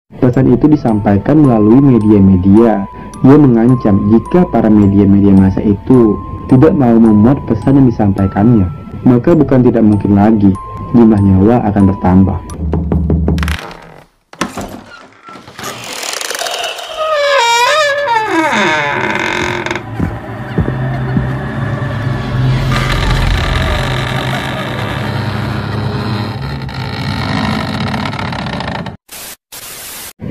Pesan itu disampaikan melalui media-media yang mengancam jika para media-media massa itu tidak mau memuat pesan yang disampaikannya, maka bukan tidak mungkin lagi jumlah nyawa akan bertambah.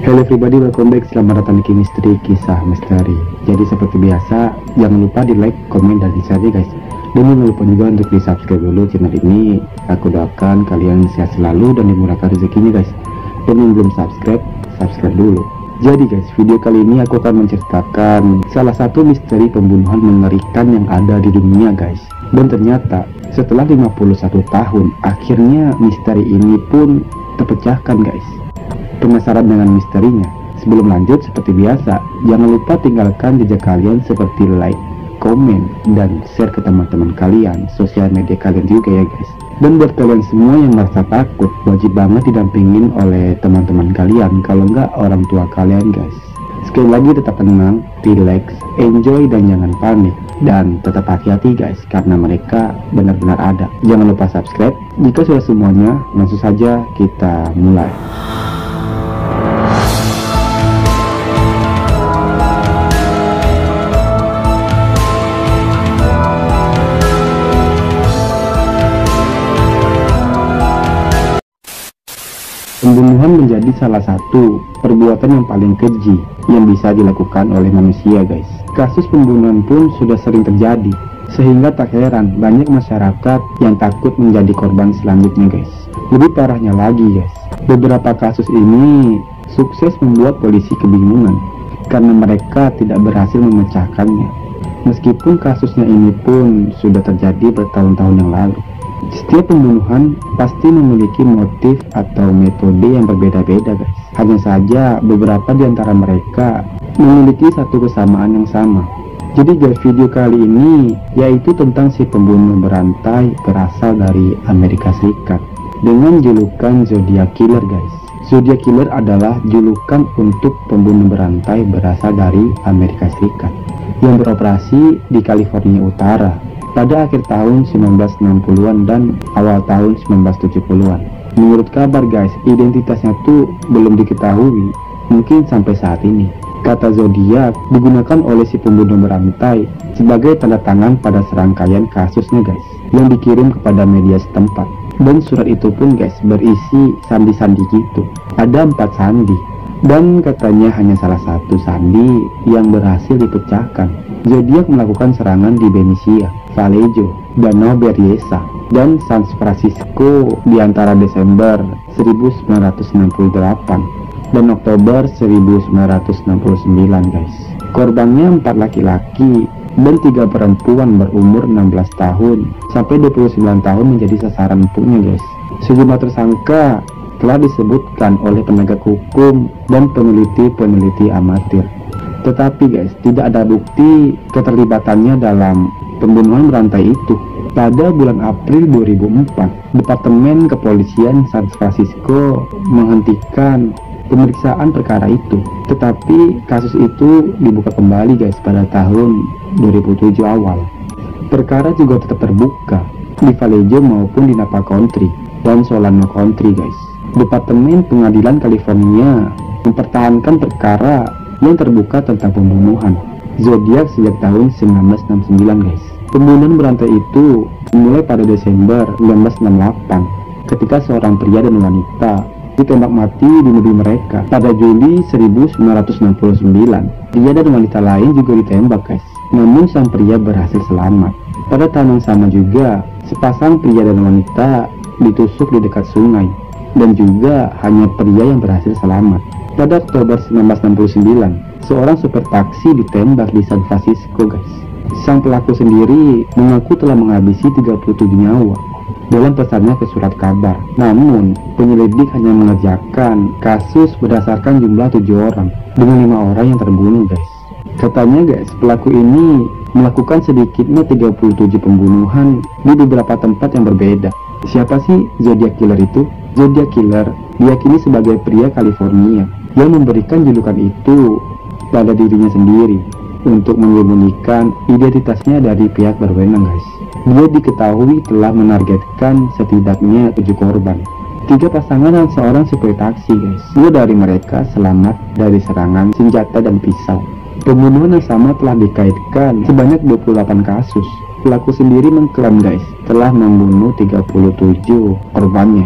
Hello everybody, welcome back. Selamat datang di Misteri Kisah Misteri. Jadi seperti biasa, jangan lupa di like, komen, dan share ya guys. Dan jangan lupa juga untuk di subscribe dulu channel ini. Aku doakan kalian sehat selalu dan dimurahkan rezekinya guys. Dan yang belum subscribe, subscribe dulu. Jadi guys, video kali ini aku akan menceritakan salah satu misteri pembunuhan mengerikan yang ada di dunia guys. Dan ternyata setelah 51 tahun, akhirnya misteri ini pun terpecahkan guys. Penasaran dengan misterinya? Sebelum lanjut, seperti biasa, jangan lupa tinggalkan jejak kalian seperti like, komen, dan share ke teman-teman kalian, sosial media kalian juga ya guys. Dan buat kalian semua yang merasa takut, wajib banget didampingin oleh teman-teman kalian, kalau nggak orang tua kalian guys. Sekali lagi tetap tenang, relax, enjoy, dan jangan panik. Dan tetap hati-hati guys, karena mereka benar-benar ada. Jangan lupa subscribe. Jika sudah semuanya, langsung saja kita mulai. Pembunuhan menjadi salah satu perbuatan yang paling keji yang bisa dilakukan oleh manusia guys. Kasus pembunuhan pun sudah sering terjadi, sehingga tak heran banyak masyarakat yang takut menjadi korban selanjutnya guys. Lebih parahnya lagi guys, beberapa kasus ini sukses membuat polisi kebingungan karena mereka tidak berhasil memecahkannya. Meskipun kasusnya ini pun sudah terjadi bertahun-tahun yang lalu. Setiap pembunuhan pasti memiliki motif atau metode yang berbeda-beda guys. Hanya saja beberapa di antara mereka memiliki satu kesamaan yang sama. Jadi guys, video kali ini yaitu tentang si pembunuh berantai berasal dari Amerika Serikat dengan julukan Zodiac Killer guys. Zodiac Killer adalah julukan untuk pembunuh berantai berasal dari Amerika Serikat yang beroperasi di California Utara pada akhir tahun 1960-an dan awal tahun 1970-an. Menurut kabar guys, identitasnya tuh belum diketahui, mungkin sampai saat ini. Kata zodiak digunakan oleh si pembunuh berantai sebagai tanda tangan pada serangkaian kasusnya guys, yang dikirim kepada media setempat. Dan surat itu pun guys berisi sandi-sandi gitu. Ada 4 sandi, dan katanya hanya salah satu sandi yang berhasil dipecahkan. Zodiac melakukan serangan di Benicia, Vallejo, Danau Berryessa, dan San Francisco di antara Desember 1968 dan Oktober 1969 guys. Korbannya 4 laki-laki dan 3 perempuan berumur 16 tahun sampai 29 tahun menjadi sasaran empuknya guys. Sejumlah tersangka telah disebutkan oleh penegak hukum dan peneliti-peneliti amatir. Tetapi guys, tidak ada bukti keterlibatannya dalam pembunuhan berantai itu. Pada bulan April 2004, Departemen Kepolisian San Francisco menghentikan pemeriksaan perkara itu. Tetapi kasus itu dibuka kembali guys pada tahun 2007 awal. Perkara juga tetap terbuka di Vallejo maupun di Napa County dan Solano County guys. Departemen Pengadilan California mempertahankan perkara yang terbuka tentang pembunuhan Zodiac sejak tahun 1969 guys. Pembunuhan berantai itu dimulai pada Desember 1968 ketika seorang pria dan wanita ditembak mati di mobil mereka. Pada Juli 1969 pria dan wanita lain juga ditembak guys, namun sang pria berhasil selamat. Pada tahun yang sama juga sepasang pria dan wanita ditusuk di dekat sungai, dan juga hanya pria yang berhasil selamat. Pada Oktober 1969, seorang supir taksi ditembak di San Francisco guys. Sang pelaku sendiri mengaku telah menghabisi 37 nyawa dalam pesannya ke surat kabar. Namun, penyelidik hanya mengerjakan kasus berdasarkan jumlah 7 orang dengan 5 orang yang terbunuh guys. Katanya guys, pelaku ini melakukan sedikitnya 37 pembunuhan di beberapa tempat yang berbeda. Siapa sih Zodiac Killer itu? Zodiac Killer diyakini sebagai pria California yang memberikan julukan itu pada dirinya sendiri untuk menyembunyikan identitasnya dari pihak berwenang guys. Dia diketahui telah menargetkan setidaknya 7 korban, 3 pasangan dan seorang supir taksi guys. 2 dari mereka selamat dari serangan senjata dan pisau. Pembunuhan yang sama telah dikaitkan sebanyak 28 kasus. Pelaku sendiri mengklaim guys telah membunuh 37 korbannya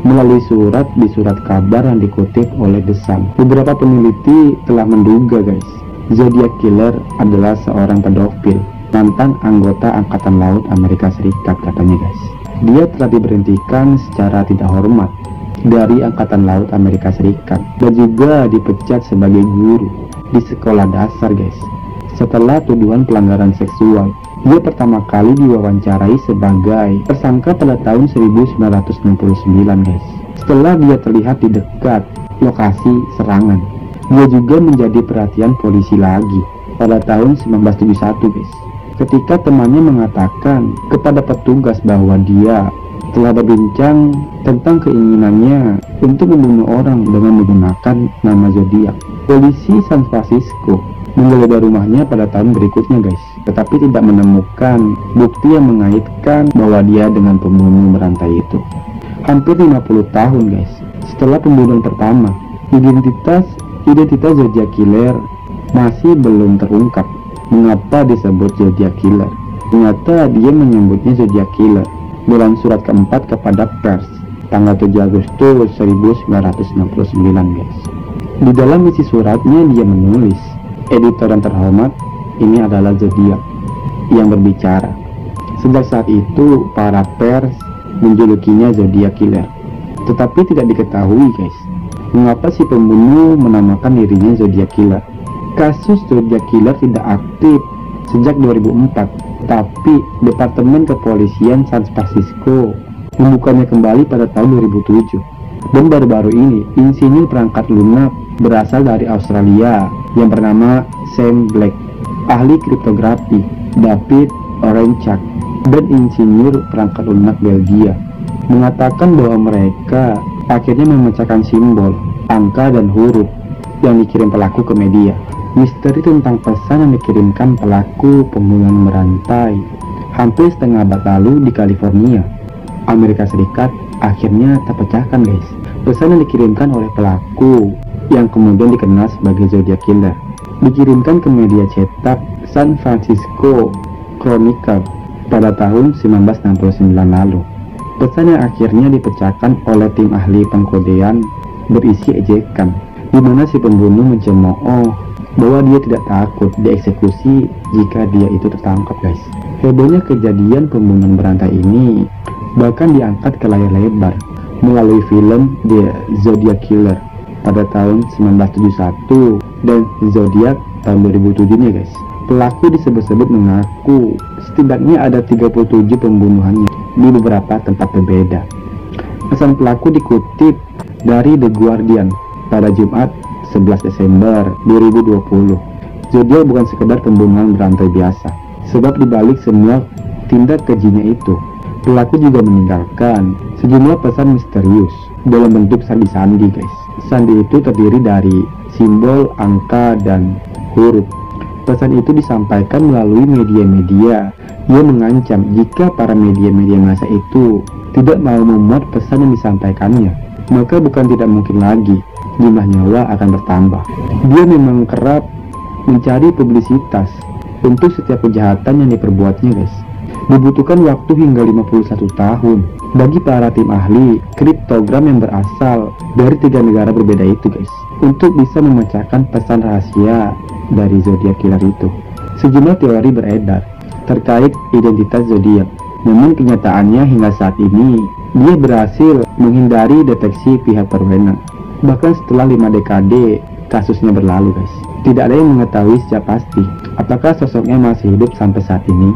melalui surat di surat kabar yang dikutip oleh The Sun. Beberapa peneliti telah menduga guys, Zodiac Killer adalah seorang pedofil, mantan anggota Angkatan Laut Amerika Serikat katanya guys. Dia telah diberhentikan secara tidak hormat dari Angkatan Laut Amerika Serikat dan juga dipecat sebagai guru di sekolah dasar guys setelah tuduhan pelanggaran seksual. Dia pertama kali diwawancarai sebagai tersangka pada tahun 1969 guys, setelah dia terlihat di dekat lokasi serangan. Dia juga menjadi perhatian polisi lagi pada tahun 1971 guys, ketika temannya mengatakan kepada petugas bahwa dia telah berbincang tentang keinginannya untuk membunuh orang dengan menggunakan nama Zodiac. Polisi San Francisco menggeledah rumahnya pada tahun berikutnya guys, tetapi tidak menemukan bukti yang mengaitkan bahwa dia dengan pembunuh berantai itu. Hampir 50 tahun guys setelah pembunuhan pertama, identitas Zodiac Killer masih belum terungkap. Mengapa disebut Zodiac Killer? Ternyata dia menyebutnya Zodiac Killer dalam surat keempat kepada pers tanggal 7 Agustus 1969 guys. Di dalam isi suratnya dia menulis, "Editor yang terhormat, ini adalah Zodiac yang berbicara." Sejak saat itu para pers menjulukinya Zodiac Killer. Tetapi tidak diketahui guys, mengapa si pembunuh menamakan dirinya Zodiac Killer. Kasus Zodiac Killer tidak aktif sejak 2004, tapi Departemen Kepolisian San Francisco membukanya kembali pada tahun 2007. Dan baru-baru ini, insinyur perangkat lunak berasal dari Australia yang bernama Sam Black, ahli kriptografi David Orenchak, dan insinyur perangkat lunak Belgia mengatakan bahwa mereka akhirnya memecahkan simbol, angka, dan huruf yang dikirim pelaku ke media. Misteri tentang pesan yang dikirimkan pelaku pembunuhan berantai hampir setengah abad lalu di California, Amerika Serikat akhirnya terpecahkan guys. Pesan yang dikirimkan oleh pelaku yang kemudian dikenal sebagai Zodiac Killer dikirimkan ke media cetak San Francisco Chronicle pada tahun 1969 lalu. Pesan yang akhirnya dipecahkan oleh tim ahli pengkodean berisi ejekan, di mana si pembunuh mencemooh bahwa dia tidak takut dieksekusi jika dia itu tertangkap guys. Hebohnya kejadian pembunuhan berantai ini bahkan diangkat ke layar lebar melalui film The Zodiac Killer pada tahun 1971 dan Zodiac tahun 2007 nya guys. Pelaku disebut-sebut mengaku setidaknya ada 37 pembunuhannya di beberapa tempat berbeda. Pesan pelaku dikutip dari The Guardian pada Jumat 11 Desember 2020. Zodiac bukan sekedar pembunuhan berantai biasa, sebab dibalik semua tindak kejinya itu, pelaku juga meninggalkan sejumlah pesan misterius dalam bentuk sandi-sandi guys. Sandi itu terdiri dari simbol, angka, dan huruf. Pesan itu disampaikan melalui media-media yang mengancam jika para media-media masa itu tidak mau memuat pesan yang disampaikannya, maka bukan tidak mungkin lagi jumlah nyawa akan bertambah. Dia memang kerap mencari publisitas untuk setiap kejahatan yang diperbuatnya guys. Dibutuhkan waktu hingga 51 tahun bagi para tim ahli kriptogram yang berasal dari 3 negara berbeda itu guys, untuk bisa memecahkan pesan rahasia dari Zodiac Killer itu. Sejumlah teori beredar terkait identitas Zodiac, namun kenyataannya hingga saat ini dia berhasil menghindari deteksi pihak berwenang. Bahkan setelah 5 dekade kasusnya berlalu guys, tidak ada yang mengetahui secara pasti apakah sosoknya masih hidup sampai saat ini.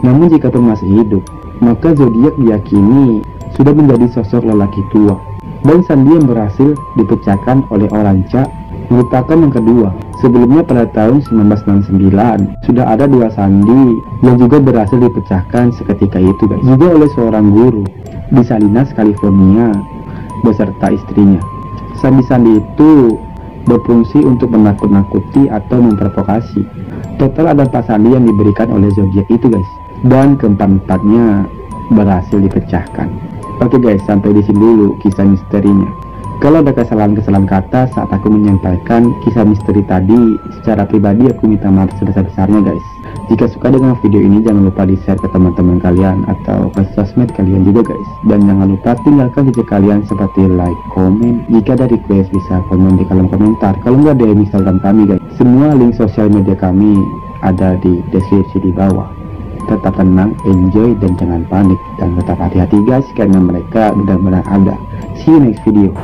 Namun jika pun masih hidup, maka Zodiac diyakini sudah menjadi sosok lelaki tua, dan sandi yang berhasil dipecahkan oleh Orenchak merupakan yang kedua. Sebelumnya pada tahun 1969 sudah ada 2 sandi yang juga berhasil dipecahkan seketika itu guys, juga oleh seorang guru di Salinas, California beserta istrinya. Sandi-sandi itu berfungsi untuk menakut-nakuti atau memprovokasi. Total ada 4 sandi yang diberikan oleh zodiak itu guys, dan keempat-empatnya berhasil dipecahkan. Oke guys, sampai di sini dulu kisah misterinya. Kalau ada kesalahan-kesalahan kata saat aku menyampaikan kisah misteri tadi, secara pribadi aku minta maaf sebesar-besarnya guys. Jika suka dengan video ini, jangan lupa di share ke teman-teman kalian atau ke sosmed kalian juga guys. Dan jangan lupa tinggalkan jejak kalian seperti like, komen. Jika ada request bisa komen di kolom komentar. Kalau nggak ada Instagram kami guys, semua link sosial media kami ada di deskripsi di bawah. Tetap tenang, enjoy, dan jangan panik. Dan tetap hati-hati guys, karena mereka benar-benar ada. See you next video.